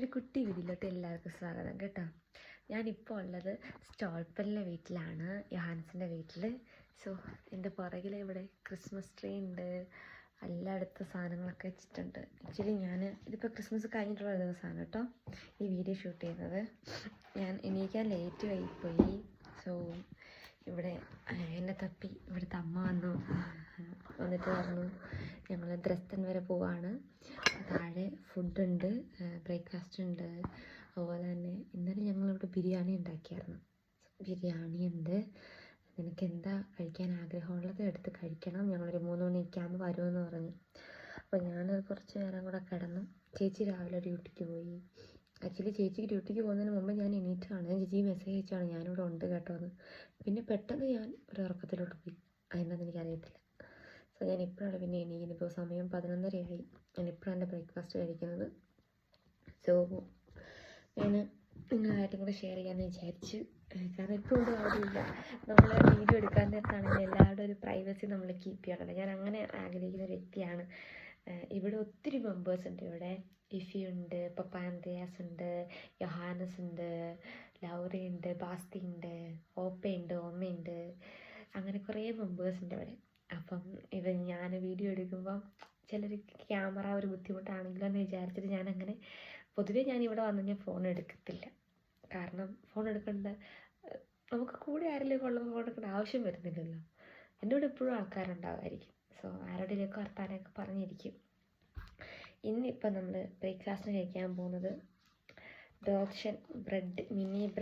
ഒരു കുട്ടി വീഡിയോയിലോട്ട് എല്ലാവർക്കും സ്വാഗതം കേട്ടോ. ഞാനിപ്പോൾ ഉള്ളത് സ്റ്റോൾപ്പലിൻ്റെ വീട്ടിലാണ്, യോഹാൻസിൻ്റെ വീട്ടിൽ. സോ എൻ്റെ പുറകിൽ ഇവിടെ ക്രിസ്മസ് ട്രീ ഉണ്ട്, എല്ലായിടത്തും സാധനങ്ങളൊക്കെ വെച്ചിട്ടുണ്ട്. ആക്ച്വലി ഇതിപ്പോൾ ക്രിസ്മസ് കഴിഞ്ഞിട്ടുള്ള ദിവസമാണ് കേട്ടോ ഈ വീഡിയോ ഷൂട്ട് ചെയ്യുന്നത്. ഞാൻ എണീക്കാൻ ലേറ്റ് ആയിപ്പോയി. സോ ഇവിടെ എന്നെ തപ്പി ഇവിടുത്തെ അമ്മ വന്നിട്ട് പറഞ്ഞു ഞങ്ങൾ ഡ്രസ്തൻ വരെ പോവാണ്. താഴെ ഫുഡുണ്ട്, ബ്രേക്ക്ഫാസ്റ്റ് ഉണ്ട്. അതുപോലെ തന്നെ ഇന്നലെ ഞങ്ങളിവിടെ ബിരിയാണി ഉണ്ടാക്കിയായിരുന്നു. ബിരിയാണി ഉണ്ട്, നിനക്ക് എന്താ കഴിക്കാൻ ആഗ്രഹമുള്ളത് എടുത്ത് കഴിക്കണം. ഞങ്ങളൊരു 3 മണിയൊക്കെ ആകുമ്പോൾ വരുമെന്ന് പറഞ്ഞു. അപ്പോൾ ഞാനത് കുറച്ച് നേരം കൂടെ കിടന്നു. ചേച്ചി രാവിലെ ഡ്യൂട്ടിക്ക് പോയി. ആക്ച്വലി ചേച്ചിക്ക് ഡ്യൂട്ടിക്ക് പോകുന്നതിന് മുമ്പ് ഞാൻ എണീറ്റാണ്. ചേച്ചി മെസ്സേജ് അയച്ചാണ് ഞാനിവിടെ ഉണ്ട് കേട്ടോ എന്ന്. പിന്നെ പെട്ടെന്ന് ഞാൻ ഒരു ഉറക്കത്തിലോട്ട് പോയി. അതിനകത്ത് എനിക്കറിയത്തില്ല. സോ ഞാൻ ഇപ്പോഴാണ് പിന്നെ എണീക്കുന്നത്. ഇപ്പോൾ സമയം 11:30 ആയി. ഞാൻ ഇപ്പോഴാണ് എൻ്റെ ബ്രേക്ക്ഫാസ്റ്റ് കഴിക്കുന്നത്. സോ ഞാൻ നിങ്ങളായിട്ടും കൂടെ ഷെയർ ചെയ്യാമെന്ന് വിചാരിച്ചു. കാരണം ഇപ്പോൾ ആരുമില്ല. നമ്മൾ വീഡിയോ എടുക്കാൻ നേരത്താണെങ്കിൽ എല്ലാവരുടെ ഒരു പ്രൈവസി നമ്മൾ കീപ്പ് ചെയ്യണമല്ലോ. ഞാൻ അങ്ങനെ ആഗ്രഹിക്കുന്ന ഒരു വ്യക്തിയാണ്. ഇവിടെ ഒത്തിരി മെമ്പേഴ്സ് ഉണ്ട്. ഇവിടെ ഇഫിയുണ്ട്, പപ്പ ആൻഡ്രിയാസ് ഉണ്ട്, യോഹാനസ് ഉണ്ട്, ലൗറി ഉണ്ട്, ബാസ്തി ഉണ്ട്, ഓപ്പയുണ്ട്, ഓമ്മയുണ്ട്. അങ്ങനെ കുറേ മെമ്പേഴ്സ് ഉണ്ട് ഇവിടെ. അപ്പം ഞാൻ വീഡിയോ എടുക്കുമ്പം ചിലർ ക്യാമറ ഒരു ബുദ്ധിമുട്ടാണെങ്കിലോ എന്ന് വിചാരിച്ചിട്ട് ഞാനങ്ങനെ പൊതുവേ ഞാനിവിടെ വന്നു കഴിഞ്ഞാൽ ഫോൺ എടുക്കത്തില്ല. കാരണം ഫോൺ എടുക്കേണ്ട, നമുക്ക് കൂടെ ആരെങ്കിലും ഉള്ളത് ഫോൺ എടുക്കേണ്ട ആവശ്യം വരുന്നില്ലല്ലോ. എൻ്റെ കൂടെ എപ്പോഴും ആൾക്കാരുണ്ടാവുമായിരിക്കും. സോ ആരോടെയൊക്കെ വർത്താനമൊക്കെ പറഞ്ഞിരിക്കും. ഇന്നിപ്പം നമ്മൾ ബ്രേക്ക്ഫാസ്റ്റിന് കഴിക്കാൻ പോകുന്നത് ദോശ ബ്രെഡ്, മിനി ബ്രെഡ്